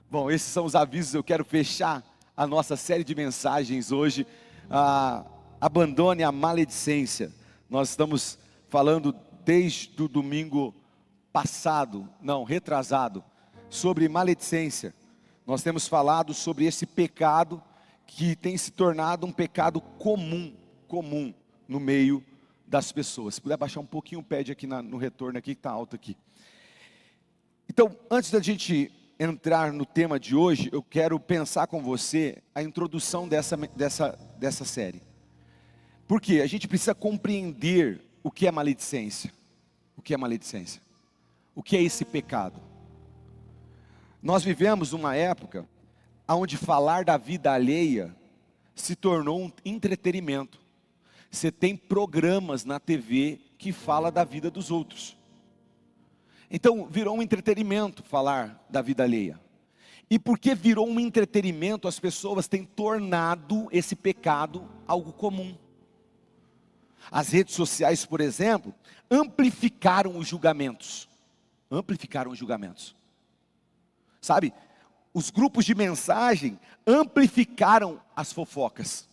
Bom, esses são os avisos. Eu quero fechar a nossa série de mensagens hoje. Abandone a maledicência. Nós estamos falando desde o domingo passado, não, retrasado, sobre maledicência. Nós temos falado sobre esse pecado que tem se tornado um pecado comum no meio das pessoas. Se puder baixar um pouquinho o pad aqui no retorno aqui, que está alto aqui. Então, antes da gente entrar no tema de hoje, eu quero pensar com você a introdução dessa série. Porque a gente precisa compreender o que é maledicência. O que é maledicência? O que é esse pecado? Nós vivemos uma época onde falar da vida alheia se tornou um entretenimento. Você tem programas na TV que falam da vida dos outros. Então virou um entretenimento falar da vida alheia. E porque virou um entretenimento, as pessoas têm tornado esse pecado algo comum. As redes sociais, por exemplo, amplificaram os julgamentos. Sabe, os grupos de mensagem amplificaram as fofocas.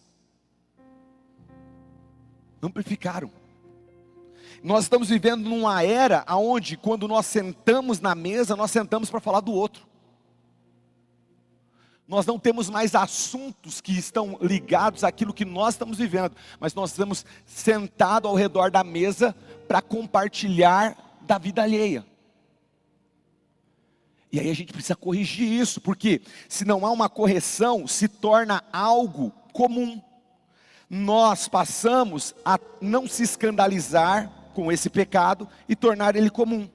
Amplificaram. Nós estamos vivendo numa era onde, quando nós sentamos na mesa, nós sentamos para falar do outro. Nós não temos mais assuntos que estão ligados àquilo que nós estamos vivendo, mas nós estamos sentados ao redor da mesa para compartilhar da vida alheia. E aí a gente precisa corrigir isso, porque se não há uma correção, se torna algo comum. Nós passamos a não se escandalizar com esse pecado e tornar ele comum.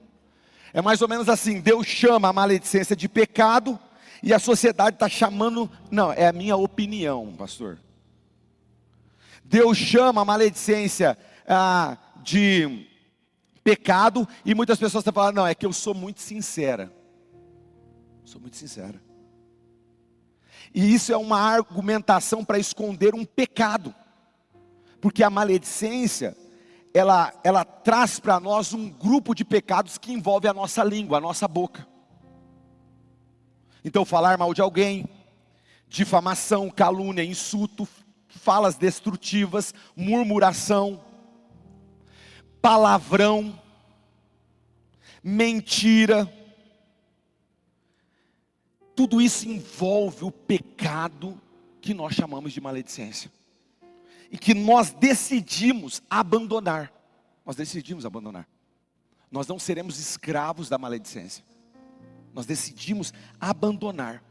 É mais ou menos assim, Deus chama a maledicência de pecado e a sociedade está chamando, não, é a minha opinião, pastor. Deus chama a maledicência de pecado e muitas pessoas estão falando, não, é que eu sou muito sincera. Sou muito sincera. E isso é uma argumentação para esconder um pecado. Porque a maledicência, ela traz para nós um grupo de pecados que envolve a nossa língua, a nossa boca. Então falar mal de alguém, difamação, calúnia, insulto, falas destrutivas, murmuração, palavrão, mentira. Tudo isso envolve o pecado que nós chamamos de maledicência. E que nós decidimos abandonar. Nós não seremos escravos da maledicência. Nós decidimos abandonar.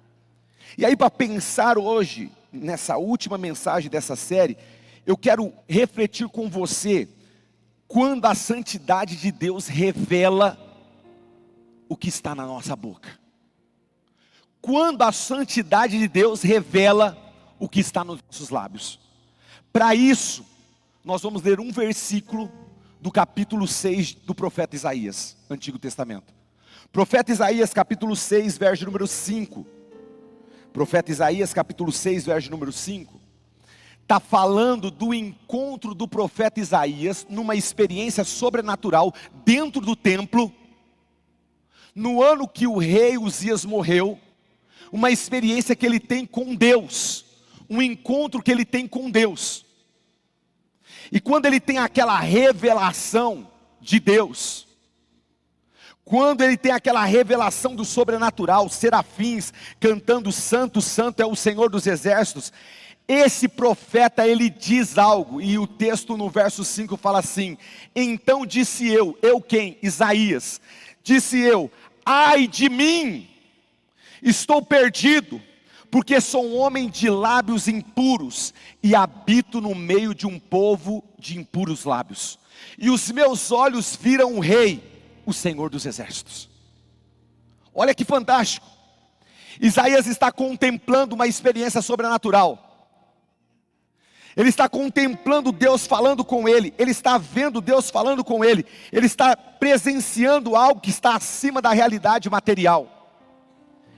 E aí, para pensar hoje, nessa última mensagem dessa série, eu quero refletir com você, quando a santidade de Deus revela o que está na nossa boca. Quando a santidade de Deus revela o que está nos nossos lábios. Para isso, nós vamos ler um versículo do capítulo 6 do profeta Isaías, Antigo Testamento. Profeta Isaías, capítulo 6, verso número 5. Profeta Isaías, capítulo 6, verso número 5. Está falando do encontro do profeta Isaías, numa experiência sobrenatural, dentro do templo. No ano que o rei Uzias morreu, uma experiência que ele tem com Deus. Um encontro que ele tem com Deus. E quando ele tem aquela revelação de Deus, quando ele tem aquela revelação do sobrenatural, serafins cantando santo, santo é o Senhor dos exércitos, esse profeta ele diz algo, e o texto no verso 5 fala assim: então disse eu quem? Isaías, disse eu, ai de mim, estou perdido, porque sou um homem de lábios impuros, e habito no meio de um povo de impuros lábios, e os meus olhos viram o rei, o Senhor dos exércitos. Olha que fantástico. Isaías está contemplando uma experiência sobrenatural. Ele está contemplando Deus falando com ele. Ele está vendo Deus falando com ele. Ele está presenciando algo que está acima da realidade material.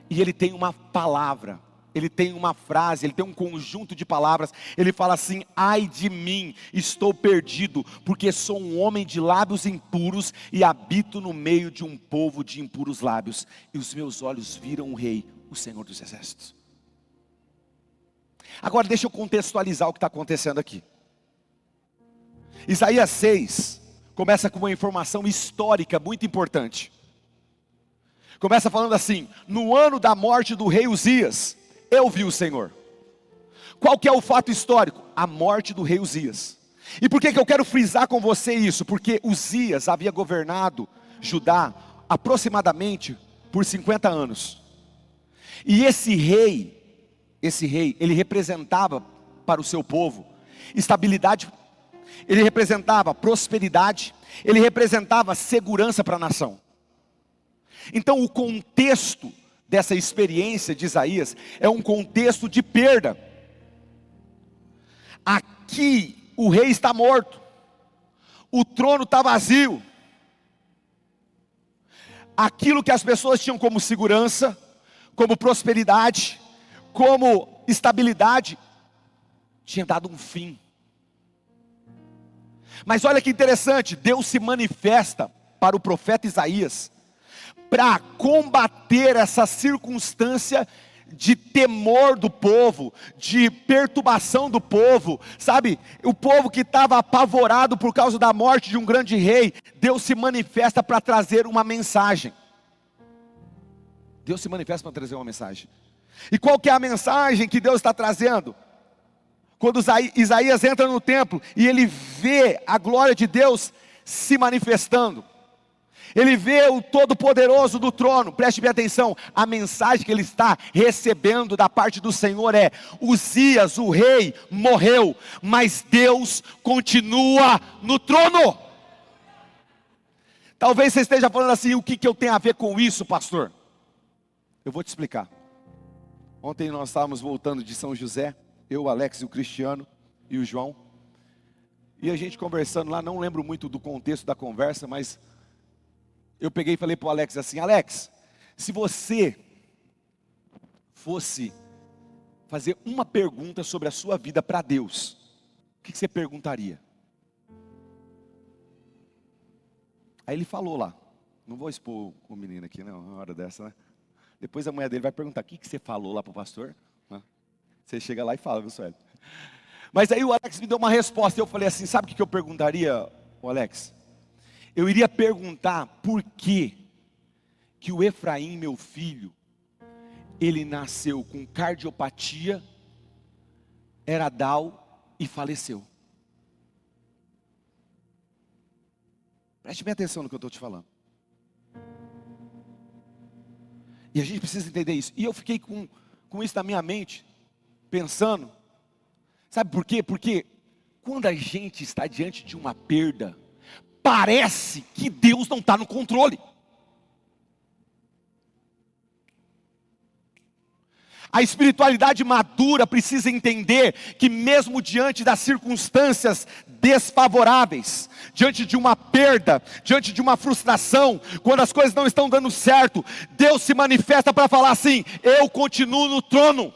E ele tem uma palavra, ele tem uma frase, ele tem um conjunto de palavras. Ele fala assim: ai de mim, estou perdido, porque sou um homem de lábios impuros e habito no meio de um povo de impuros lábios. E os meus olhos viram o rei, o Senhor dos Exércitos. Agora deixa eu contextualizar o que está acontecendo aqui. Isaías 6 começa com uma informação histórica muito importante. Começa falando assim: no ano da morte do rei Uzias, eu vi o Senhor. Qual que é o fato histórico? A morte do rei Uzias. E por que eu quero frisar com você isso? Porque Uzias havia governado Judá aproximadamente por 50 anos. E esse rei, ele representava para o seu povo estabilidade, ele representava prosperidade, ele representava segurança para a nação. Então o contexto dessa experiência de Isaías é um contexto de perda. Aqui o rei está morto, o trono está vazio, aquilo que as pessoas tinham como segurança, como prosperidade, como estabilidade, tinha dado um fim. Mas olha que interessante, Deus se manifesta para o profeta Isaías, para combater essa circunstância de temor do povo, de perturbação do povo, sabe? O povo que estava apavorado por causa da morte de um grande rei, Deus se manifesta para trazer uma mensagem. Deus se manifesta para trazer uma mensagem. E qual que é a mensagem que Deus está trazendo? Quando Isaías entra no templo e ele vê a glória de Deus se manifestando, ele vê o Todo-Poderoso do trono. Preste bem atenção, a mensagem que ele está recebendo da parte do Senhor é: Uzias, o rei, morreu, mas Deus continua no trono. Talvez você esteja falando assim: o que eu tenho a ver com isso, pastor? Eu vou te explicar. Ontem nós estávamos voltando de São José, eu, o Alex, o Cristiano e o João, e a gente conversando lá, não lembro muito do contexto da conversa, mas eu peguei e falei para o Alex assim: Alex, se você fosse fazer uma pergunta sobre a sua vida para Deus, o que você perguntaria? Aí ele falou lá, não vou expor o menino aqui não, uma hora dessa, né? Depois a mulher dele vai perguntar: o que você falou lá para o pastor? Você chega lá e fala, viu, Sueli? Mas aí o Alex me deu uma resposta, e eu falei assim: sabe o que eu perguntaria, Alex? Eu iria perguntar por que o Efraim, meu filho, ele nasceu com cardiopatia, era Down e faleceu. Preste bem atenção no que eu estou te falando. E a gente precisa entender isso. E eu fiquei com isso na minha mente, pensando, sabe por quê? Porque quando a gente está diante de uma perda, parece que Deus não está no controle. A espiritualidade madura precisa entender que mesmo diante das circunstâncias desfavoráveis, diante de uma perda, diante de uma frustração, quando as coisas não estão dando certo, Deus se manifesta para falar assim: eu continuo no trono.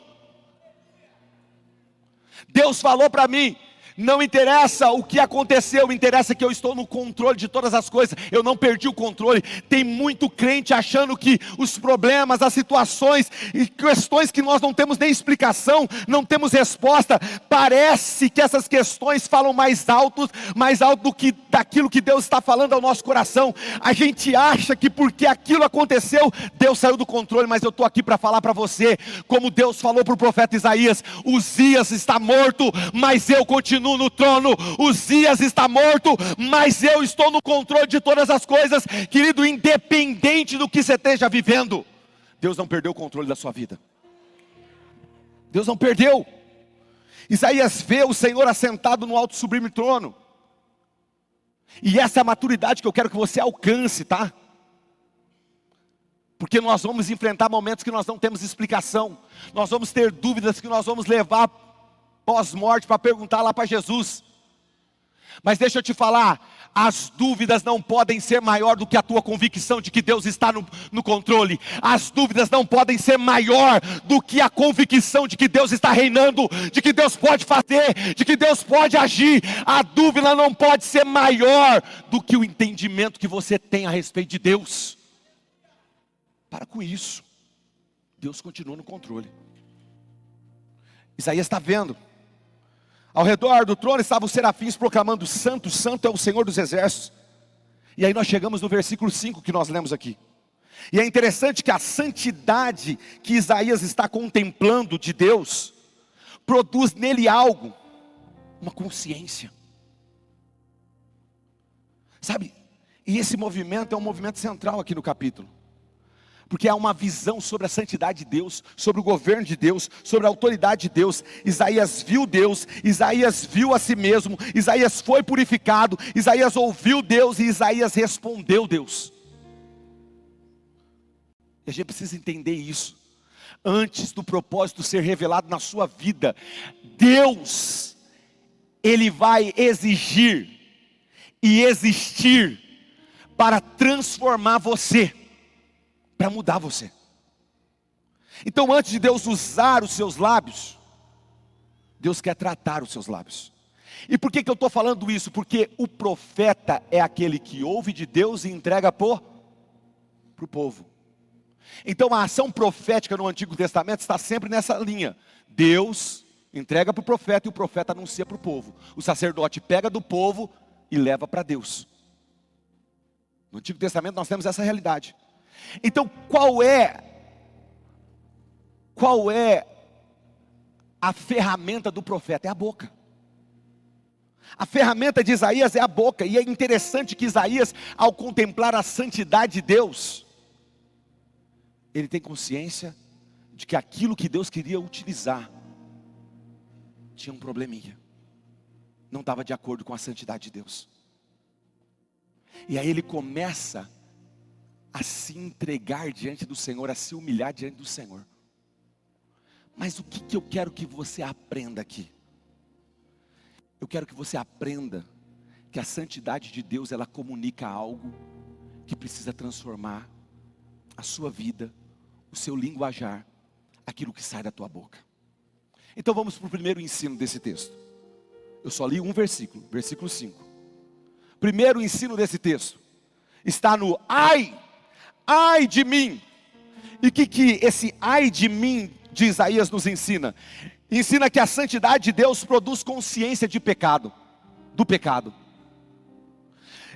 Deus falou para mim: não interessa o que aconteceu, interessa que eu estou no controle de todas as coisas. Eu não perdi o controle. Tem muito crente achando que os problemas, as situações e questões que nós não temos nem explicação, não temos resposta, parece que essas questões falam mais alto do que daquilo que Deus está falando ao nosso coração. A gente acha que porque aquilo aconteceu, Deus saiu do controle. Mas eu estou aqui para falar para você, como Deus falou para o profeta Isaías: Uzias está morto, mas eu continuo no trono. Uzias está morto, mas eu estou no controle de todas as coisas. Querido, independente do que você esteja vivendo, Deus não perdeu o controle da sua vida. Deus não perdeu. Isaías vê o Senhor assentado no alto sublime trono. E essa é a maturidade que eu quero que você alcance, tá? Porque nós vamos enfrentar momentos que nós não temos explicação. Nós vamos ter dúvidas que nós vamos levar pós-morte para perguntar lá para Jesus. Mas deixa eu te falar, as dúvidas não podem ser maior do que a tua convicção de que Deus está no controle. As dúvidas não podem ser maior do que a convicção de que Deus está reinando, de que Deus pode fazer, de que Deus pode agir. A dúvida não pode ser maior do que o entendimento que você tem a respeito de Deus. Para com isso. Deus continua no controle. Isaías está vendo. Ao redor do trono estavam os serafins proclamando: Santo, Santo é o Senhor dos exércitos. E aí nós chegamos no versículo 5 que nós lemos aqui. E é interessante que a santidade que Isaías está contemplando de Deus, produz nele algo, uma consciência. Sabe, e esse movimento é um movimento central aqui no capítulo. Porque há uma visão sobre a santidade de Deus, sobre o governo de Deus, sobre a autoridade de Deus. Isaías viu Deus, Isaías viu a si mesmo, Isaías foi purificado, Isaías ouviu Deus e Isaías respondeu Deus. E a gente precisa entender isso. Antes do propósito ser revelado na sua vida, Deus, Ele vai exigir e existir para transformar você, para mudar você. Então, antes de Deus usar os seus lábios, Deus quer tratar os seus lábios. E por que eu estou falando isso? Porque o profeta é aquele que ouve de Deus e entrega para o povo. Então a ação profética no Antigo Testamento está sempre nessa linha. Deus entrega para o profeta e o profeta anuncia para o povo. O sacerdote pega do povo e leva para Deus. No Antigo Testamento nós temos essa realidade. Então qual é a ferramenta do profeta? É a boca. A ferramenta de Isaías é a boca. E é interessante que Isaías, ao contemplar a santidade de Deus, ele tem consciência de que aquilo que Deus queria utilizar tinha um probleminha. Não estava de acordo com a santidade de Deus. E aí ele começa a se entregar diante do Senhor, a se humilhar diante do Senhor. Mas o que eu quero que você aprenda aqui? Eu quero que você aprenda que a santidade de Deus, ela comunica algo que precisa transformar a sua vida, o seu linguajar, aquilo que sai da tua boca. Então vamos para o primeiro ensino desse texto. Eu só li um versículo, versículo 5. Primeiro ensino desse texto está no ai de mim. E o que esse ai de mim de Isaías nos ensina? Ensina que a santidade de Deus produz consciência de pecado, do pecado.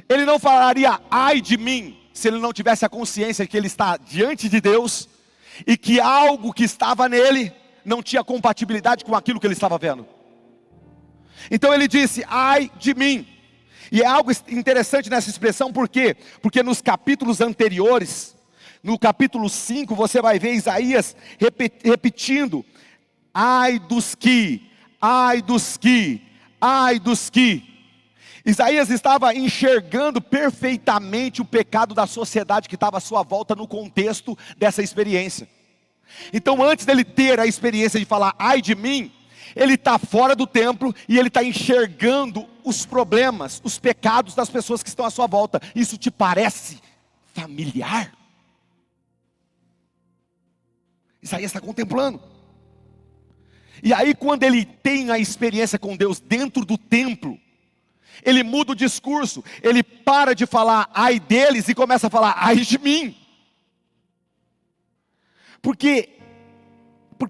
Ele não falaria ai de mim se ele não tivesse a consciência que ele está diante de Deus e que algo que estava nele não tinha compatibilidade com aquilo que ele estava vendo. Então ele disse: ai de mim. E é algo interessante nessa expressão, por quê? Porque nos capítulos anteriores, no capítulo 5, você vai ver Isaías repetindo: ai dos que, ai dos que, ai dos que. Isaías estava enxergando perfeitamente o pecado da sociedade que estava à sua volta no contexto dessa experiência. Então antes dele ter a experiência de falar ai de mim, ele está fora do templo e ele está enxergando os problemas, os pecados das pessoas que estão à sua volta. Isso te parece familiar? Isaías está contemplando. E aí quando ele tem a experiência com Deus dentro do templo, ele muda o discurso, ele para de falar ai deles e começa a falar ai de mim. Porque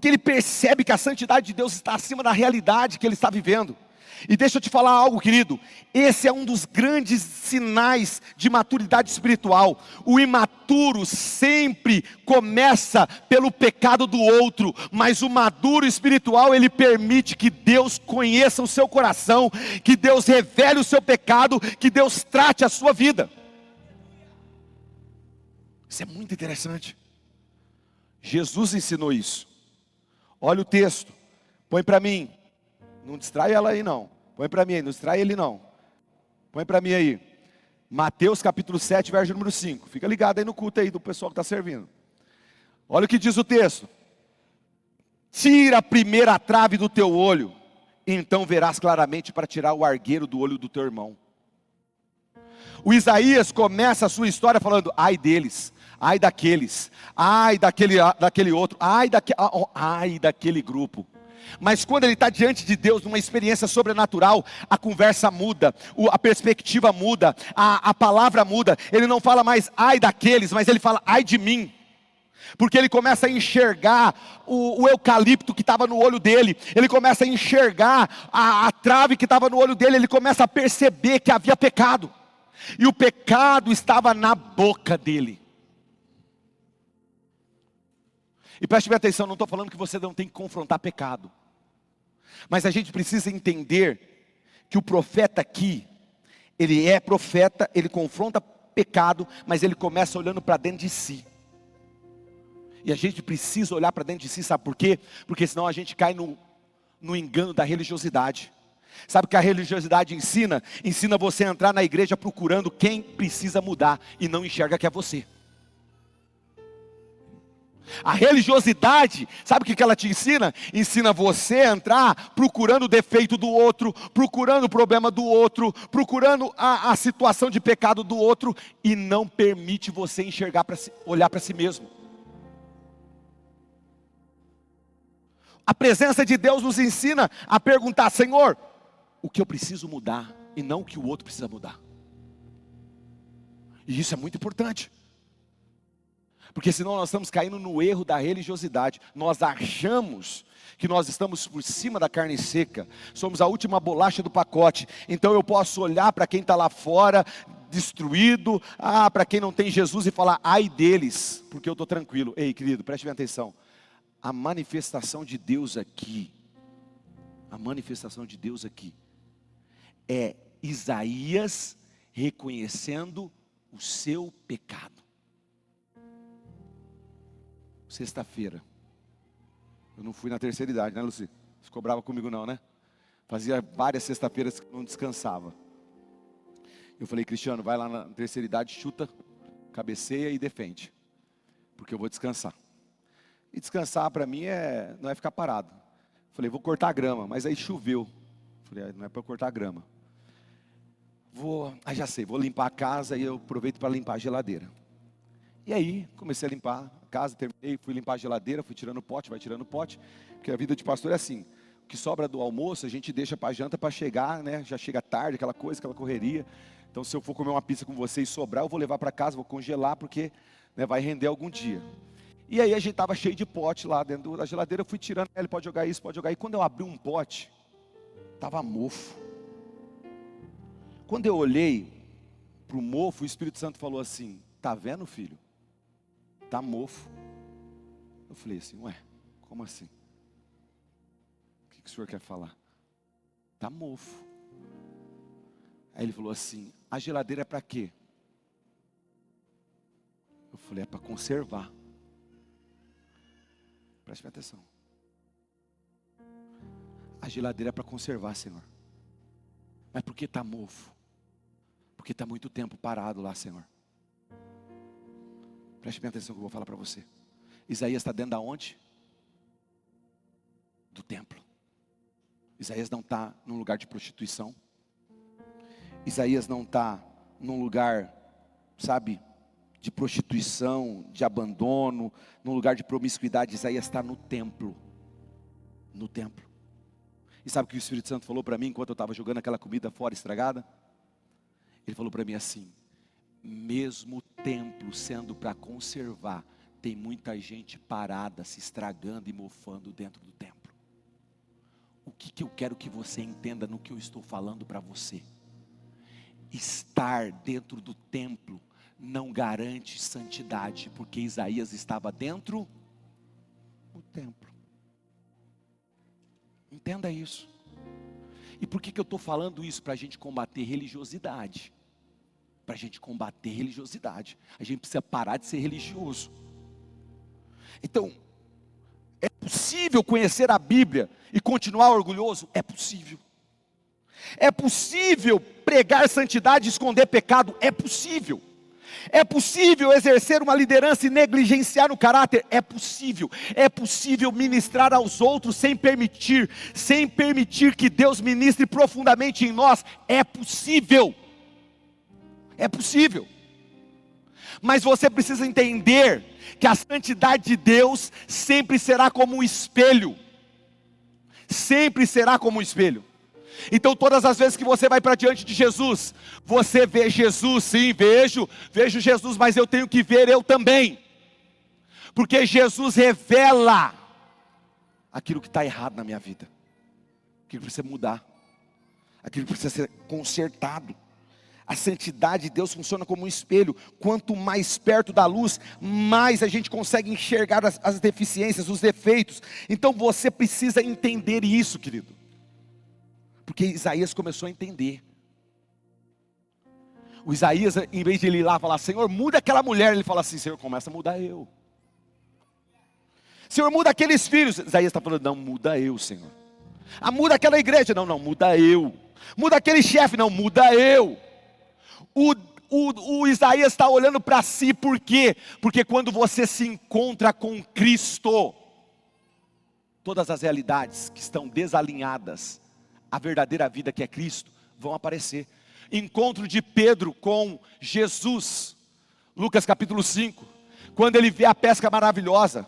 ele percebe que a santidade de Deus está acima da realidade que ele está vivendo. E deixa eu te falar algo, querido, esse é um dos grandes sinais de maturidade espiritual. O imaturo sempre começa pelo pecado do outro, mas o maduro espiritual, ele permite que Deus conheça o seu coração, que Deus revele o seu pecado, que Deus trate a sua vida. Isso é muito interessante. Jesus ensinou isso. Olha o texto, põe para mim. Não distrai ela aí não. Põe para mim aí, não distrai ele não. Põe para mim aí. Mateus capítulo 7, verso número 5. Fica ligado aí no culto aí do pessoal que está servindo. Olha o que diz o texto. Tira a primeira trave do teu olho, então verás claramente para tirar o argueiro do olho do teu irmão. O Isaías começa a sua história falando ai deles, ai daqueles, ai daquele outro, ai daquele grupo. Mas quando ele está diante de Deus, numa experiência sobrenatural, a conversa muda, a perspectiva muda, a palavra muda. Ele não fala mais ai daqueles, mas ele fala ai de mim. Porque ele começa a enxergar o eucalipto que estava no olho dele, ele começa a enxergar a trave que estava no olho dele, ele começa a perceber que havia pecado, e o pecado estava na boca dele. E preste bem atenção, não estou falando que você não tem que confrontar pecado, mas a gente precisa entender que o profeta aqui, ele é profeta, ele confronta pecado, mas ele começa olhando para dentro de si. E a gente precisa olhar para dentro de si, sabe por quê? Porque senão a gente cai no engano da religiosidade. Sabe o que a religiosidade ensina? Ensina você a entrar na igreja procurando quem precisa mudar, e não enxerga que é você. A religiosidade, sabe o que ela te ensina? Ensina você a entrar procurando o defeito do outro, procurando o problema do outro, procurando a situação de pecado do outro, e não permite você enxergar, olhar para si mesmo. A presença de Deus nos ensina a perguntar: Senhor, o que eu preciso mudar, e não o que o outro precisa mudar. E isso é muito importante. Porque senão nós estamos caindo no erro da religiosidade. Nós achamos que nós estamos por cima da carne seca, somos a última bolacha do pacote. Então eu posso olhar para quem está lá fora, destruído, para quem não tem Jesus, e falar: ai deles, porque eu estou tranquilo. Ei, querido, preste bem atenção. A manifestação de Deus aqui, é Isaías reconhecendo o seu pecado. Sexta-feira, eu não fui na terceira idade, né, Luci? Você cobrava comigo não, né? Fazia várias sexta-feiras que não descansava. Eu falei: Cristiano, vai lá na terceira idade, chuta, cabeceia e defende, porque eu vou descansar. E descansar para mim não é ficar parado. Falei: vou cortar a grama, mas aí choveu. Falei: não é para cortar a grama. Já sei, vou limpar a casa, e eu aproveito para limpar a geladeira. E aí, comecei a limpar a casa, terminei, fui limpar a geladeira, fui tirando o pote, vai tirando o pote, porque a vida de pastor é assim: o que sobra do almoço, a gente deixa para a janta, para chegar, né? Já chega tarde, aquela coisa, aquela correria. Então, se eu for comer uma pizza com vocês e sobrar, eu vou levar para casa, vou congelar, porque, né, vai render algum dia. E aí a gente estava cheio de pote lá dentro da geladeira, eu fui tirando, ele pode jogar isso, pode jogar. E quando eu abri um pote, estava mofo. Quando eu olhei para o mofo, o Espírito Santo falou assim: tá vendo, filho? Tá mofo. Eu falei assim: ué, como assim? O que o senhor quer falar? Tá mofo. Aí ele falou assim: a geladeira é para quê? Eu falei: é para conservar. Preste atenção. A geladeira é para conservar, Senhor. Mas por que está mofo? Porque está muito tempo parado lá, Senhor. Preste bem atenção que eu vou falar para você. Isaías está dentro da onde? Do templo. Isaías não está num lugar de prostituição. Isaías não está num lugar, sabe, de prostituição, de abandono, num lugar de promiscuidade. Isaías está no templo. No templo. E sabe o que o Espírito Santo falou para mim enquanto eu estava jogando aquela comida fora estragada? Ele falou para mim assim: mesmo o templo sendo para conservar, tem muita gente parada, se estragando e mofando dentro do templo. O que eu quero que você entenda no que eu estou falando para você? Estar dentro do templo não garante santidade, porque Isaías estava dentro do templo. Entenda isso. E por que eu estou falando isso? Para a gente combater religiosidade. Para a gente combater religiosidade, a gente precisa parar de ser religioso. Então, é possível conhecer a Bíblia e continuar orgulhoso? É possível. É possível pregar santidade e esconder pecado? É possível. É possível exercer uma liderança e negligenciar o caráter? É possível. É possível ministrar aos outros sem permitir que Deus ministre profundamente em nós? É possível. É possível. Mas você precisa entender que a santidade de Deus sempre será como um espelho. Sempre será como um espelho. Então todas as vezes que você vai para diante de Jesus, você vê Jesus, sim, vejo Jesus, mas eu tenho que ver eu também. Porque Jesus revela aquilo que está errado na minha vida, aquilo que precisa mudar, aquilo que precisa ser consertado. A santidade de Deus funciona como um espelho. Quanto mais perto da luz, mais a gente consegue enxergar as deficiências, os defeitos. Então você precisa entender isso, querido. Porque Isaías começou a entender. O Isaías, em vez de ele ir lá falar, Senhor, muda aquela mulher, ele fala assim, Senhor, começa a mudar eu. Senhor, muda aqueles filhos. Isaías está falando, não, muda eu, Senhor. Ah, muda aquela igreja. Não, muda eu. Muda aquele chefe. Não, muda eu. O Isaías está olhando para si, por quê? Porque quando você se encontra com Cristo, todas as realidades que estão desalinhadas, a verdadeira vida que é Cristo, vão aparecer. Encontro de Pedro com Jesus, Lucas capítulo 5, quando ele vê a pesca maravilhosa,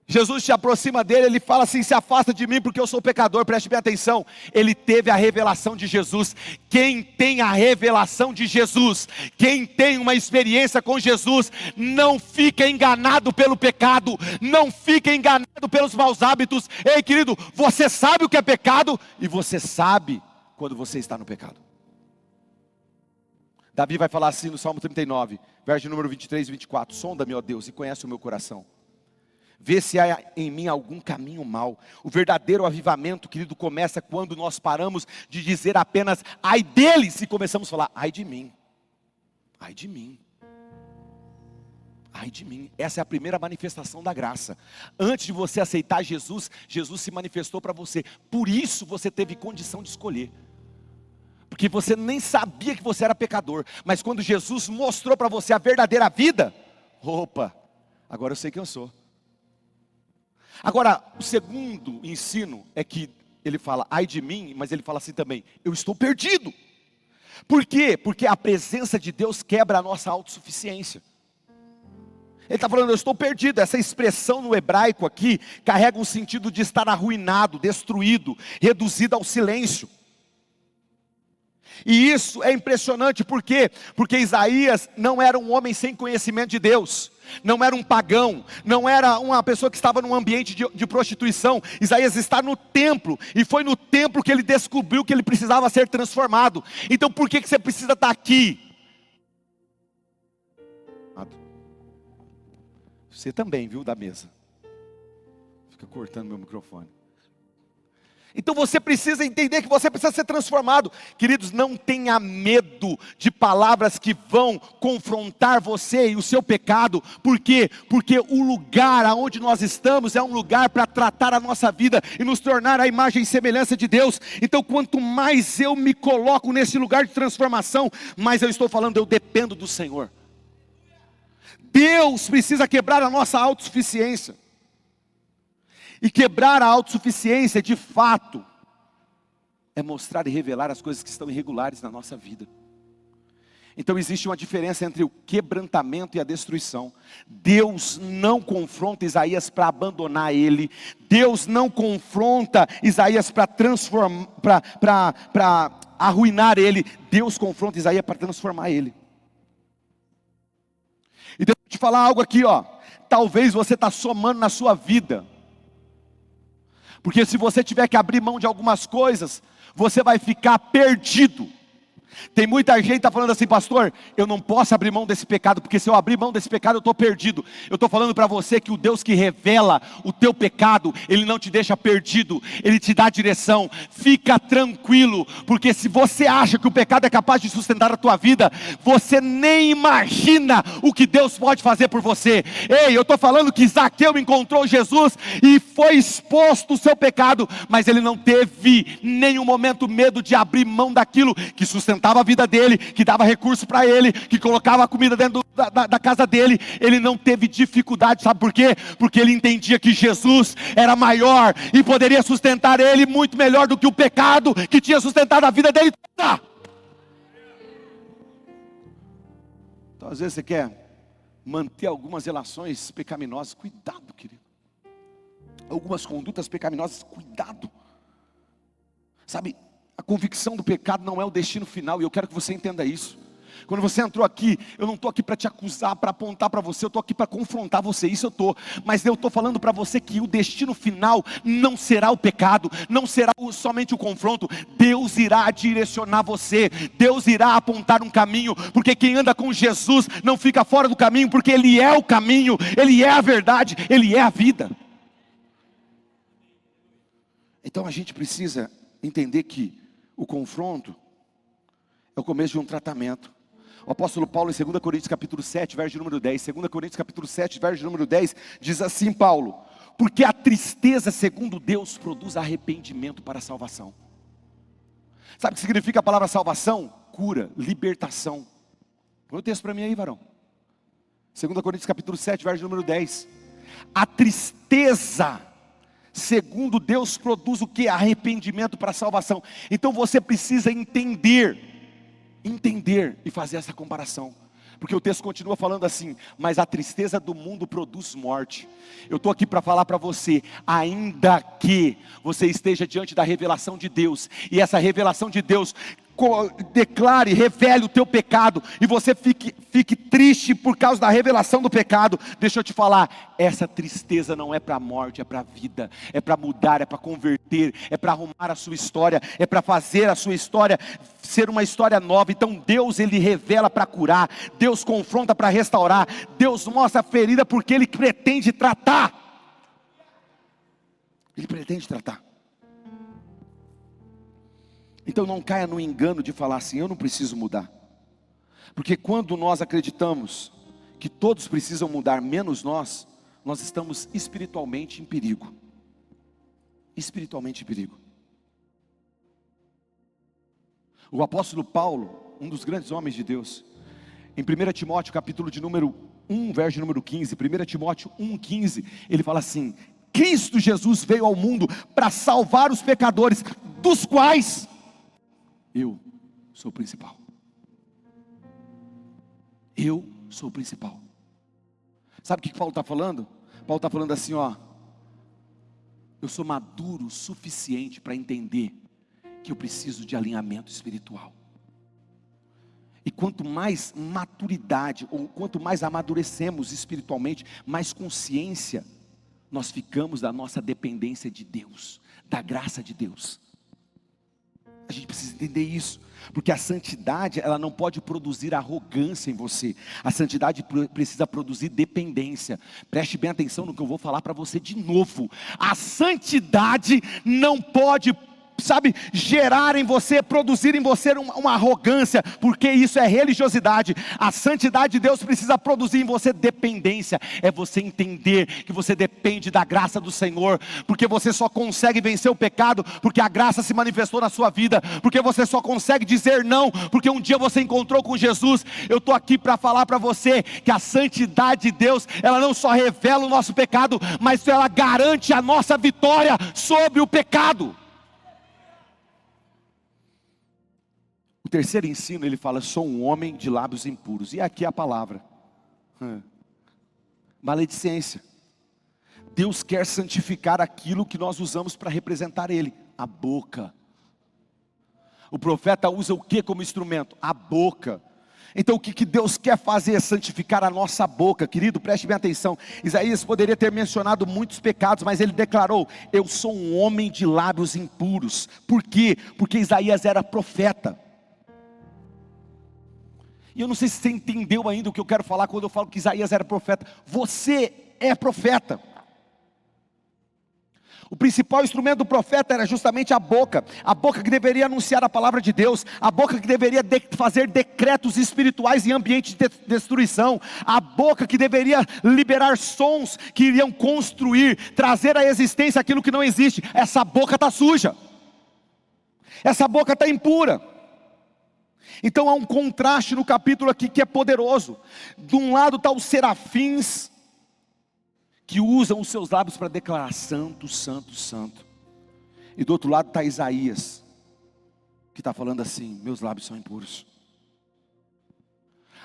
Jesus se aproxima dele, ele fala assim, se afasta de mim porque eu sou pecador, preste bem atenção. Ele teve a revelação de Jesus. Quem tem a revelação de Jesus, quem tem uma experiência com Jesus, não fica enganado pelo pecado, não fica enganado pelos maus hábitos. Ei querido, você sabe o que é pecado, e você sabe quando você está no pecado. Davi vai falar assim no Salmo 39, verso número 23 e 24, sonda-me, ó Deus, e conhece o meu coração. Vê se há em mim algum caminho mau. O verdadeiro avivamento, querido, começa quando nós paramos de dizer apenas ai deles e começamos a falar ai de mim. Ai de mim. Ai de mim. Essa é a primeira manifestação da graça. Antes de você aceitar Jesus, Jesus se manifestou para você. Por isso você teve condição de escolher. Porque você nem sabia que você era pecador. Mas quando Jesus mostrou para você a verdadeira vida, opa, agora eu sei quem eu sou. Agora, o segundo ensino é que ele fala, ai de mim, mas ele fala assim também, eu estou perdido. Por quê? Porque a presença de Deus quebra a nossa autossuficiência. Ele está falando, eu estou perdido. Essa expressão no hebraico aqui, carrega um sentido de estar arruinado, destruído, reduzido ao silêncio. E isso é impressionante, por quê? Porque Isaías não era um homem sem conhecimento de Deus, não era um pagão, não era uma pessoa que estava num ambiente de prostituição. Isaías está no templo, e foi no templo que ele descobriu que ele precisava ser transformado. Então por que você precisa estar aqui? Você também, viu, da mesa. Fica cortando meu microfone. Então você precisa entender que você precisa ser transformado. Queridos, não tenha medo de palavras que vão confrontar você e o seu pecado. Por quê? Porque o lugar aonde nós estamos é um lugar para tratar a nossa vida e nos tornar a imagem e semelhança de Deus. Então quanto mais eu me coloco nesse lugar de transformação, mais eu estou falando, eu dependo do Senhor. Deus precisa quebrar a nossa autossuficiência. E quebrar a autossuficiência, de fato, é mostrar e revelar as coisas que estão irregulares na nossa vida. Então existe uma diferença entre o quebrantamento e a destruição. Deus não confronta Isaías para abandonar ele. Deus não confronta Isaías para transformar, para arruinar ele. Deus confronta Isaías para transformar ele. E deixa eu te falar algo aqui, ó. Talvez você está somando na sua vida. Porque se você tiver que abrir mão de algumas coisas, você vai ficar perdido. Tem muita gente que está falando assim, pastor, eu não posso abrir mão desse pecado, porque se eu abrir mão desse pecado eu estou perdido. Eu estou falando para você que o Deus que revela o teu pecado, Ele não te deixa perdido, Ele te dá direção. Fica tranquilo, porque se você acha que o pecado é capaz de sustentar a tua vida, você nem imagina o que Deus pode fazer por você. Ei, eu estou falando que Zaqueu encontrou Jesus e foi exposto o seu pecado, mas ele não teve nenhum momento medo de abrir mão daquilo que sustentava a vida dele, que dava recurso para ele, que colocava a comida dentro da casa dele. Ele não teve dificuldade, sabe por quê? Porque ele entendia que Jesus era maior e poderia sustentar ele muito melhor do que o pecado que tinha sustentado a vida dele toda. Então às vezes você quer manter algumas relações pecaminosas, cuidado, querido. Algumas condutas pecaminosas, cuidado. Sabe, a convicção do pecado não é o destino final, e eu quero que você entenda isso. Quando você entrou aqui, eu não estou aqui para te acusar, para apontar para você, eu estou aqui para confrontar você, isso eu estou. Mas eu estou falando para você que o destino final não será o pecado, não será somente o confronto. Deus irá direcionar você, Deus irá apontar um caminho, porque quem anda com Jesus não fica fora do caminho, porque Ele é o caminho, Ele é a verdade, Ele é a vida. Então a gente precisa entender que o confronto é o começo de um tratamento. O apóstolo Paulo em 2 Coríntios capítulo 7, verso número 10, 2 Coríntios capítulo 7, verso número 10, diz assim Paulo: porque a tristeza segundo Deus produz arrependimento para a salvação. Sabe o que significa a palavra salvação? Cura, libertação. Põe o texto para mim aí, varão. 2 Coríntios capítulo 7, verso número 10. A tristeza segundo Deus produz o que? Arrependimento para a salvação. Então você precisa entender e fazer essa comparação. Porque o texto continua falando assim: mas a tristeza do mundo produz morte. Eu estou aqui para falar para você, ainda que você esteja diante da revelação de Deus, e essa revelação de Deus declare, revele o teu pecado, e você fique triste por causa da revelação do pecado, deixa eu te falar, essa tristeza não é para a morte, é para a vida, é para mudar, é para converter, é para arrumar a sua história, é para fazer a sua história ser uma história nova. Então Deus, Ele revela para curar, Deus confronta para restaurar, Deus mostra a ferida porque Ele pretende tratar. Ele pretende tratar. Então não caia no engano de falar assim: eu não preciso mudar. Porque quando nós acreditamos que todos precisam mudar, menos nós estamos espiritualmente em perigo. Espiritualmente em perigo. O apóstolo Paulo, um dos grandes homens de Deus, em 1 Timóteo capítulo de número 1, verso número 15, 1 Timóteo 1,15, ele fala assim: Cristo Jesus veio ao mundo para salvar os pecadores, dos quais eu sou o principal. Eu sou o principal. Sabe o que Paulo está falando? Paulo está falando assim, ó: eu sou maduro o suficiente para entender que eu preciso de alinhamento espiritual. E quanto mais maturidade, ou quanto mais amadurecemos espiritualmente, mais consciência nós ficamos da nossa dependência de Deus, da graça de Deus. A gente precisa entender isso, porque a santidade, ela não pode produzir arrogância em você. A santidade precisa produzir dependência. Preste bem atenção no que eu vou falar para você de novo. A santidade não pode, gerar em você, produzir em você uma arrogância, porque isso é religiosidade. A santidade de Deus precisa produzir em você dependência. É você entender que você depende da graça do Senhor, porque você só consegue vencer o pecado porque a graça se manifestou na sua vida, porque você só consegue dizer não porque um dia você encontrou com Jesus. Eu estou aqui para falar para você que a santidade de Deus, ela não só revela o nosso pecado, mas ela garante a nossa vitória sobre o pecado. O terceiro ensino, ele fala: sou um homem de lábios impuros. E aqui é a palavra: maledicência. Deus quer santificar aquilo que nós usamos para representar Ele, a boca. O profeta usa o que como instrumento? A boca. Então o que Deus quer fazer é santificar a nossa boca. Querido, preste bem atenção. Isaías poderia ter mencionado muitos pecados, mas ele declarou: eu sou um homem de lábios impuros. Por quê? Porque Isaías era profeta. E eu não sei se você entendeu ainda o que eu quero falar quando eu falo que Isaías era profeta. Você é profeta. O principal instrumento do profeta era justamente a boca que deveria anunciar a palavra de Deus, a boca que deveria fazer decretos espirituais em ambiente de destruição, a boca que deveria liberar sons que iriam construir, trazer à existência aquilo que não existe. Essa boca está suja, essa boca está impura. Então há um contraste no capítulo aqui que é poderoso. De um lado está os serafins, que usam os seus lábios para declarar santo, santo, santo. E do outro lado está Isaías, que está falando assim: meus lábios são impuros.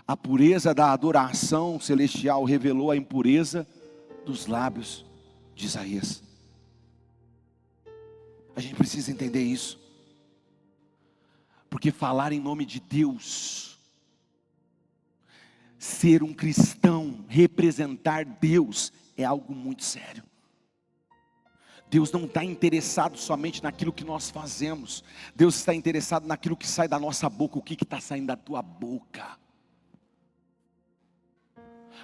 A pureza da adoração celestial revelou a impureza dos lábios de Isaías. A gente precisa entender isso. Porque falar em nome de Deus Ser um cristão, representar Deus, é algo muito sério. Deus não está interessado somente naquilo que nós fazemos. Deus está interessado naquilo que sai da nossa boca. O que está saindo da tua boca?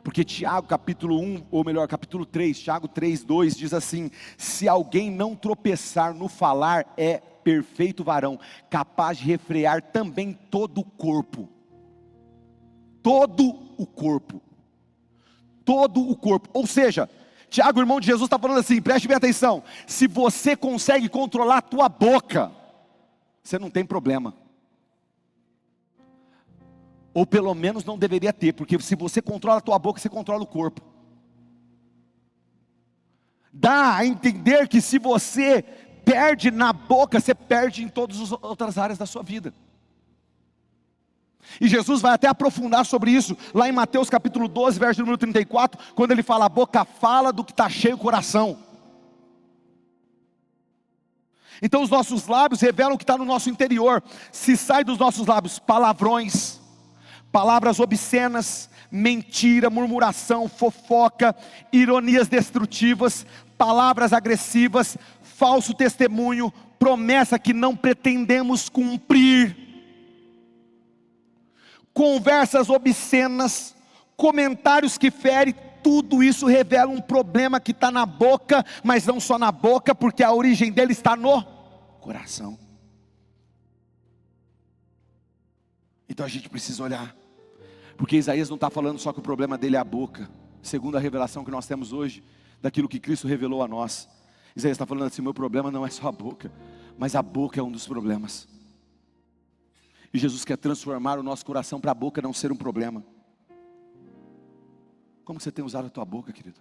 Porque Tiago capítulo 1, ou melhor, capítulo 3, Tiago 3:2 diz assim: se alguém não tropeçar no falar, é perfeito varão, capaz de refrear também todo o corpo. Todo o corpo. Todo o corpo. Ou seja, Tiago, irmão de Jesus, está falando assim, preste bem atenção. Se você consegue controlar a tua boca, você não tem problema. Ou pelo menos não deveria ter, porque se você controla a tua boca, você controla o corpo. Dá a entender que se você perde na boca, você perde em todas as outras áreas da sua vida. E Jesus vai até aprofundar sobre isso, lá em Mateus capítulo 12, verso número 34, quando ele fala, a boca fala do que está cheio o coração. Então os nossos lábios revelam o que está no nosso interior. Se sai dos nossos lábios palavrões, palavras obscenas, mentira, murmuração, fofoca, ironias destrutivas, palavras agressivas, falso testemunho, promessa que não pretendemos cumprir, conversas obscenas, comentários que ferem, tudo isso revela um problema que está na boca, mas não só na boca, porque a origem dele está no coração. Então a gente precisa olhar, porque Isaías não está falando só que o problema dele é a boca, segundo a revelação que nós temos hoje, daquilo que Cristo revelou a nós. Isaías está falando assim, meu problema não é só a boca, mas a boca é um dos problemas. E Jesus quer transformar o nosso coração para a boca não ser um problema. Como você tem usado a tua boca, querido?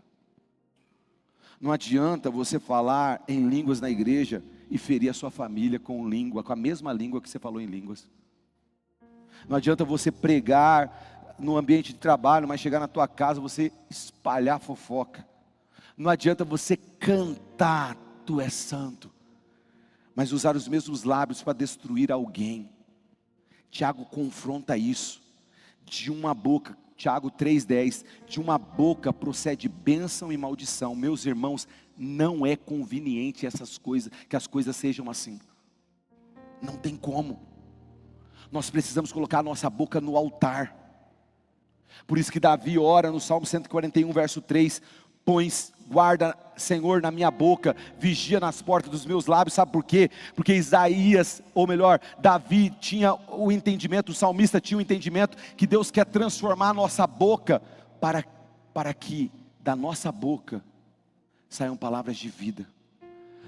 Não adianta você falar em línguas na igreja e ferir a sua família com língua, com a mesma língua que você falou em línguas. Não adianta você pregar no ambiente de trabalho, mas chegar na tua casa você espalhar fofoca. Não adianta você cantar, tu és santo, mas usar os mesmos lábios para destruir alguém. Tiago confronta isso. De uma boca, Tiago 3:10, de uma boca procede bênção e maldição. Meus irmãos, não é conveniente essas coisas, que as coisas sejam assim. Não tem como. Nós precisamos colocar a nossa boca no altar. Por isso que Davi ora no Salmo 141, verso 3, pões guarda, Senhor, na minha boca, vigia nas portas dos meus lábios. Sabe por quê? Porque Isaías, ou melhor, Davi tinha o entendimento, o salmista tinha o entendimento que Deus quer transformar a nossa boca para que da nossa boca saiam palavras de vida.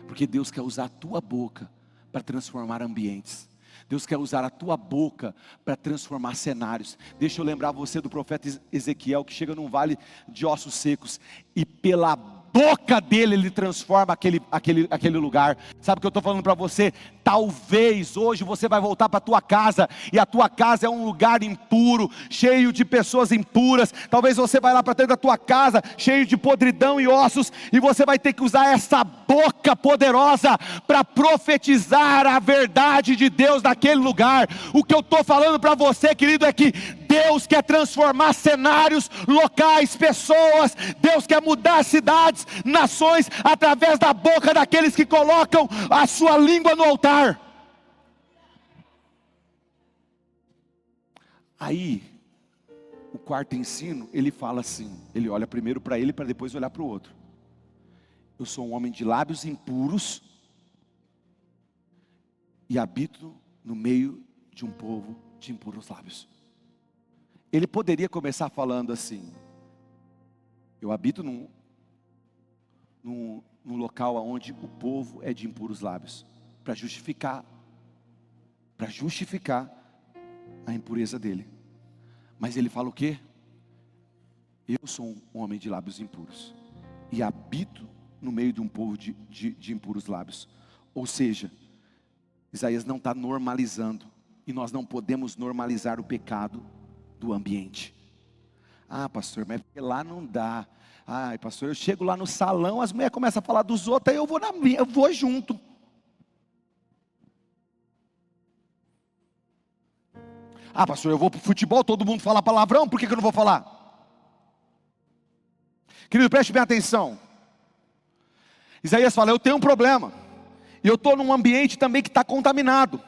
Porque Deus quer usar a tua boca para transformar ambientes. Deus quer usar a tua boca para transformar cenários. Deixa eu lembrar você do profeta Ezequiel, que chega num vale de ossos secos, e pela boca dele ele transforma aquele lugar. Sabe o que eu estou falando para você? Talvez hoje você vai voltar para a tua casa, e a tua casa é um lugar impuro, cheio de pessoas impuras. Talvez você vai lá para dentro da tua casa, cheio de podridão e ossos, e você vai ter que usar essa boca poderosa para profetizar a verdade de Deus naquele lugar. O que eu estou falando para você, querido, é que Deus quer transformar cenários, locais, pessoas. Deus quer mudar cidades, nações, através da boca daqueles que colocam a sua língua no altar. Aí, o quarto ensino, ele fala assim, ele olha primeiro para ele, para depois olhar para o outro. Eu sou um homem de lábios impuros, e habito no meio de um povo de impuros lábios. Ele poderia começar falando assim, eu habito num local onde o povo é de impuros lábios, para justificar a impureza dele. Mas ele fala o quê? Eu sou um homem de lábios impuros, e habito no meio de um povo de impuros lábios. Ou seja, Isaías não está normalizando, e nós não podemos normalizar o pecado do ambiente. Ah, pastor, mas lá não dá. Ah, pastor, eu chego lá no salão, as mulheres começam a falar dos outros, aí eu vou junto. Ah, pastor, eu vou para o futebol, todo mundo fala palavrão, por que eu não vou falar? Querido, preste bem atenção. Isaías fala, eu tenho um problema. E eu estou num ambiente também que está contaminado.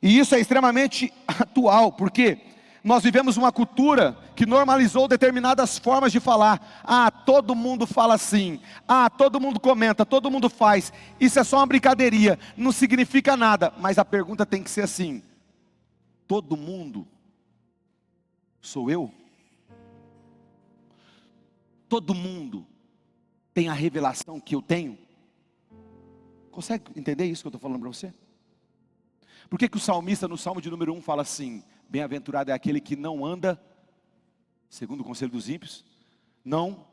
E isso é extremamente atual, porque nós vivemos uma cultura que normalizou determinadas formas de falar. Ah, todo mundo fala assim. Ah, todo mundo comenta, todo mundo faz. Isso é só uma brincadeirinha, não significa nada. Mas a pergunta tem que ser assim: todo mundo sou eu? Todo mundo tem a revelação que eu tenho? Consegue entender isso que eu estou falando para você? Por que o salmista no Salmo de número 1 fala assim: bem-aventurado é aquele que não anda segundo o conselho dos ímpios, não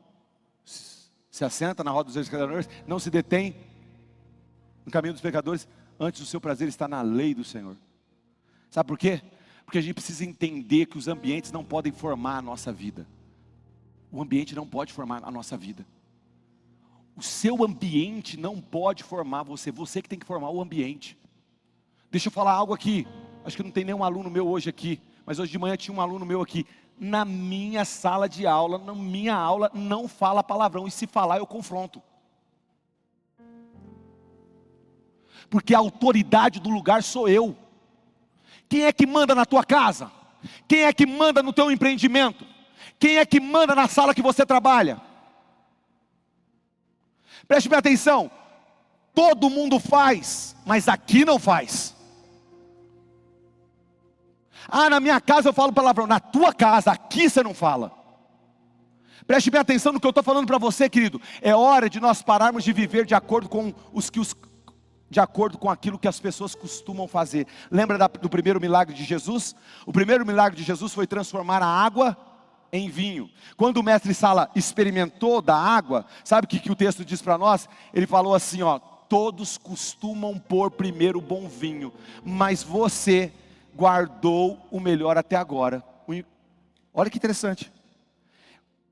se assenta na roda dos escandalhões, não se detém no caminho dos pecadores, antes o seu prazer está na lei do Senhor. Sabe por quê? Porque a gente precisa entender que os ambientes não podem formar a nossa vida. O ambiente não pode formar a nossa vida. O seu ambiente não pode formar você, você que tem que formar o ambiente. Deixa eu falar algo aqui, acho que não tem nenhum aluno meu hoje aqui, mas hoje de manhã tinha um aluno meu aqui. Na minha sala de aula, na minha aula, não fala palavrão, e se falar eu confronto. Porque a autoridade do lugar sou eu. Quem é que manda na tua casa? Quem é que manda no teu empreendimento? Quem é que manda na sala que você trabalha? Preste bem atenção, todo mundo faz, mas aqui não faz. Ah, na minha casa eu falo palavrão, na tua casa, aqui você não fala. Preste bem atenção no que eu estou falando para você, querido. É hora de nós pararmos de viver de acordo com de acordo com aquilo que as pessoas costumam fazer. Lembra do primeiro milagre de Jesus? O primeiro milagre de Jesus foi transformar a água em vinho. Quando o mestre Sala experimentou da água, sabe o que o texto diz para nós? Ele falou assim, ó: todos costumam pôr primeiro o bom vinho, mas você guardou o melhor até agora. Olha que interessante.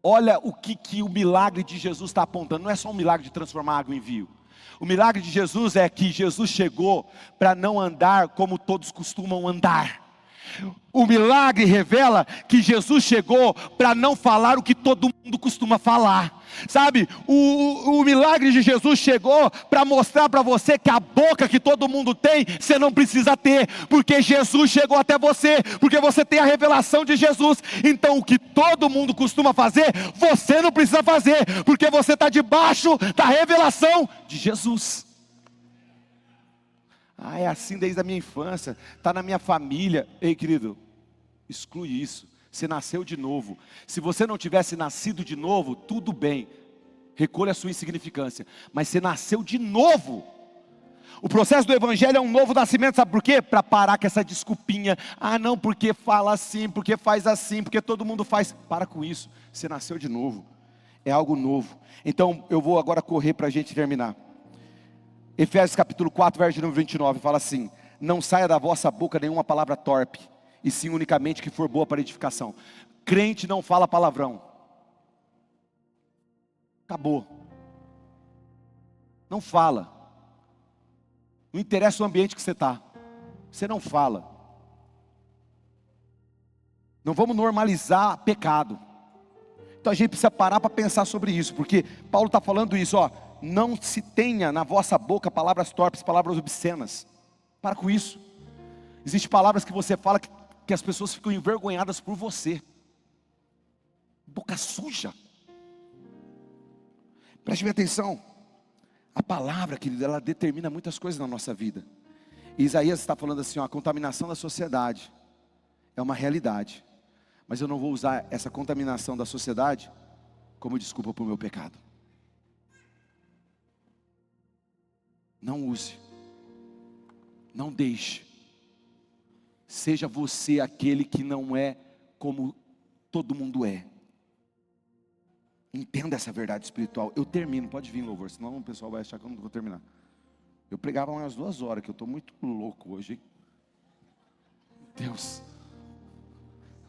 Olha o que o milagre de Jesus está apontando. Não é só um milagre de transformar água em vinho. O milagre de Jesus é que Jesus chegou para não andar como todos costumam andar. O milagre revela que Jesus chegou para não falar o que todo mundo costuma falar. Sabe, o milagre de Jesus chegou para mostrar para você que a boca que todo mundo tem, você não precisa ter, porque Jesus chegou até você, porque você tem a revelação de Jesus. Então o que todo mundo costuma fazer, você não precisa fazer, porque você está debaixo da revelação de Jesus. Ah, é assim desde a minha infância, está na minha família. Ei, querido, exclui isso. Você nasceu de novo. Se você não tivesse nascido de novo, tudo bem, recolha a sua insignificância. Mas você nasceu de novo. O processo do evangelho é um novo nascimento, sabe por quê? Para parar com essa desculpinha. Ah não, porque fala assim, porque faz assim, porque todo mundo faz. Para com isso, você nasceu de novo. É algo novo. Então eu vou agora correr para a gente terminar. Efésios capítulo 4, verso número 29, fala assim: não saia da vossa boca nenhuma palavra torpe, e sim unicamente que for boa para edificação. Crente não fala palavrão. Acabou. Não fala. Não interessa o ambiente que você está. Você não fala. Não vamos normalizar pecado. Então a gente precisa parar para pensar sobre isso, porque Paulo está falando isso, ó. Não se tenha na vossa boca palavras torpes, palavras obscenas. Para com isso. Existem palavras que você fala que as pessoas ficam envergonhadas por você. Boca suja. Preste bem atenção. A palavra, querido, ela determina muitas coisas na nossa vida. E Isaías está falando assim, ó: a contaminação da sociedade é uma realidade, mas eu não vou usar essa contaminação da sociedade como desculpa para o meu pecado. Não use. Não deixe. Seja você aquele que não é como todo mundo é. Entenda essa verdade espiritual. Eu termino, pode vir, louvor, senão o pessoal vai achar que eu não vou terminar. Eu pregava umas 2 horas, que eu estou muito louco hoje, hein? Deus.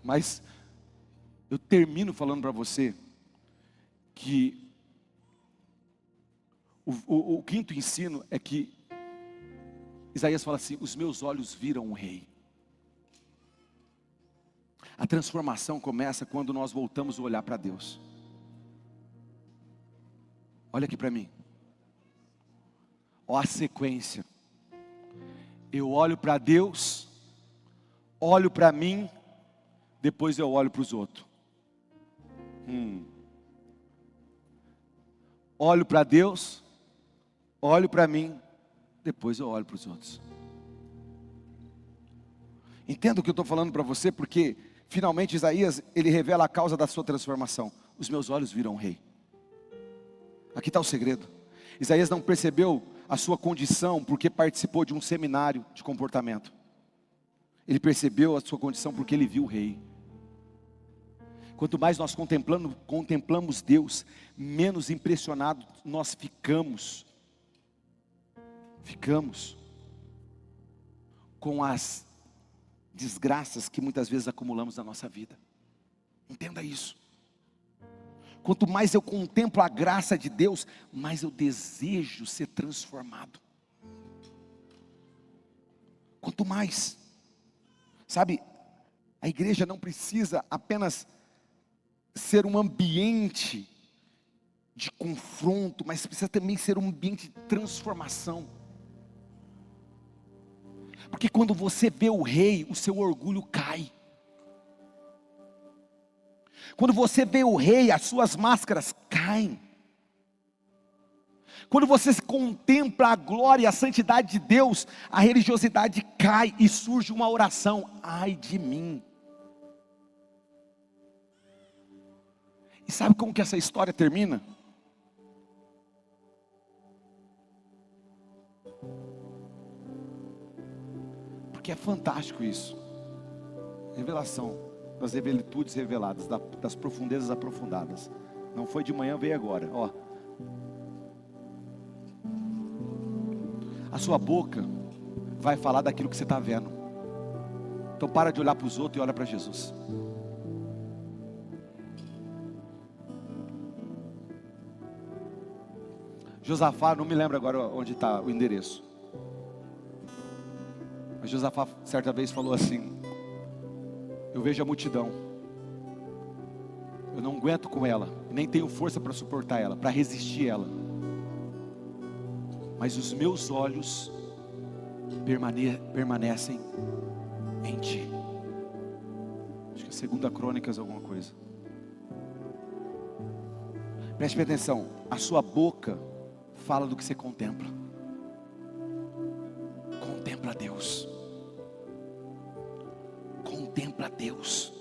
Mas eu termino falando para você que o quinto ensino é que Isaías fala assim: os meus olhos viram o rei. A transformação começa quando nós voltamos a olhar para Deus. Olha aqui para mim. Ó a sequência. Eu olho para Deus, olho para mim, depois eu olho para os outros. Olho para Deus, olho para mim, depois eu olho para os outros. Entenda o que eu estou falando para você, porque finalmente Isaías, ele revela a causa da sua transformação. Os meus olhos viram o rei. Aqui está o segredo. Isaías não percebeu a sua condição porque participou de um seminário de comportamento. Ele percebeu a sua condição porque ele viu o rei. Quanto mais nós contemplamos Deus, menos impressionados nós ficamos com as desgraças que muitas vezes acumulamos na nossa vida. Entenda isso. Quanto mais eu contemplo a graça de Deus, mais eu desejo ser transformado. Quanto mais, sabe, a igreja não precisa apenas ser um ambiente de confronto, mas precisa também ser um ambiente de transformação. Porque quando você vê o rei, o seu orgulho cai. Quando você vê o rei, as suas máscaras caem. Quando você contempla a glória e a santidade de Deus, a religiosidade cai e surge uma oração: ai de mim. E sabe como que essa história termina? Porque é fantástico isso. Revelação das revelitudes reveladas, das profundezas aprofundadas. Não foi de manhã, veio agora. Ó, a sua boca vai falar daquilo que você está vendo. Então para de olhar para os outros e olha para Jesus. Josafá, não me lembro agora onde está o endereço, mas Josafá certa vez falou assim: eu vejo a multidão, eu não aguento com ela, nem tenho força para suportar ela, para resistir ela, mas os meus olhos permanecem em ti. Acho que é 2 Crônicas alguma coisa. Preste atenção, a sua boca fala do que você contempla. Contempla Deus. Contempla Deus.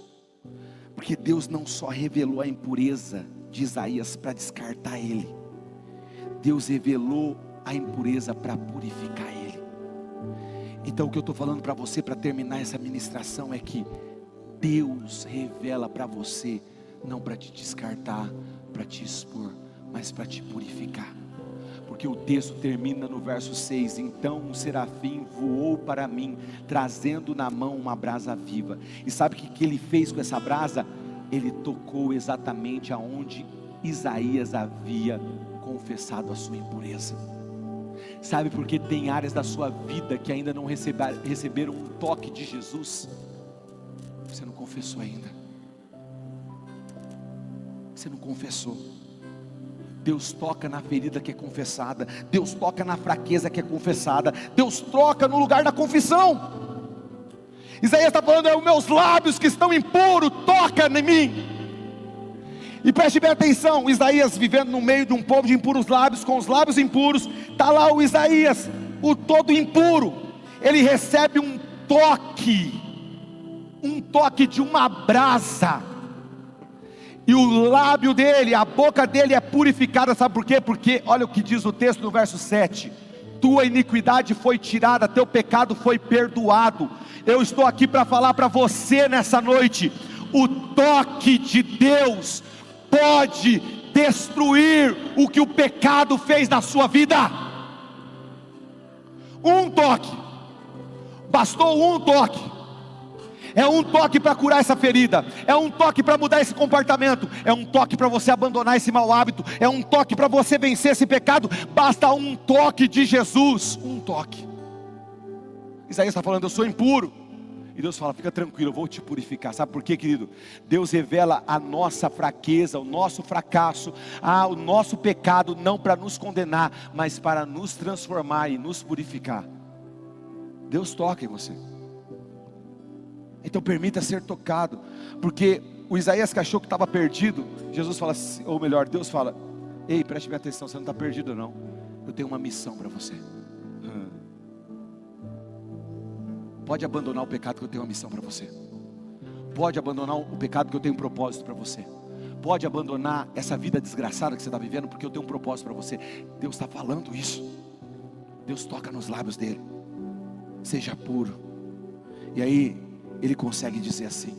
Porque Deus não só revelou a impureza de Isaías para descartar ele. Deus revelou a impureza para purificar ele. Então o que eu estou falando para você, para terminar essa ministração, é que Deus revela para você, não para te descartar, para te expor, mas para te purificar. Porque o texto termina no verso 6: então um serafim voou para mim, trazendo na mão uma brasa viva. E sabe o que ele fez com essa brasa? Ele tocou exatamente aonde Isaías havia confessado a sua impureza. Sabe por que tem áreas da sua vida que ainda não receberam um toque de Jesus? Você não confessou ainda. Você não confessou. Deus toca na ferida que é confessada. Deus toca na fraqueza que é confessada. Deus toca no lugar da confissão. Isaías está falando: é os meus lábios que estão impuros, toca em mim. E preste bem atenção, Isaías vivendo no meio de um povo de impuros lábios, com os lábios impuros. Está lá o Isaías, o todo impuro. Ele recebe um toque de uma brasa. E o lábio dele, a boca dele é purificada. Sabe por quê? Porque olha o que diz o texto no verso 7: tua iniquidade foi tirada, teu pecado foi perdoado. Eu estou aqui para falar para você nessa noite: o toque de Deus pode destruir o que o pecado fez na sua vida. Um toque, bastou um toque. É um toque para curar essa ferida, é um toque para mudar esse comportamento, é um toque para você abandonar esse mau hábito, é um toque para você vencer esse pecado. Basta um toque de Jesus, um toque. Isaías está falando: eu sou impuro, E Deus fala, fica tranquilo, eu vou te purificar. Sabe por quê, querido? Deus revela a nossa fraqueza, o nosso fracasso, o nosso pecado, não para nos condenar, mas para nos transformar e nos purificar. Deus toca em você. Então permita ser tocado, porque o Isaías que achou que estava perdido, Jesus fala, ou melhor, Deus fala, ei, preste minha atenção, você não está perdido não, eu tenho uma missão para você. Pode abandonar o pecado que eu tenho uma missão para você. Pode abandonar o pecado que eu tenho um propósito para você. Pode abandonar essa vida desgraçada que você está vivendo, porque eu tenho um propósito para você. Deus está falando isso. Deus toca nos lábios dele. Seja puro. E aí ele consegue dizer assim,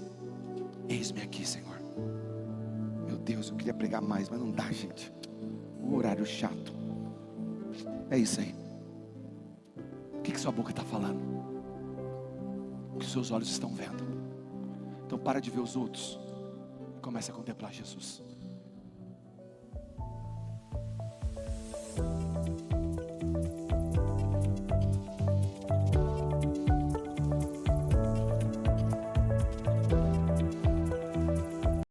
eis-me aqui, Senhor. Meu Deus, eu queria pregar mais, mas não dá, gente. O horário chato. É isso aí. O que sua boca está falando? O que seus olhos estão vendo? Então para de ver os outros e comece a contemplar Jesus.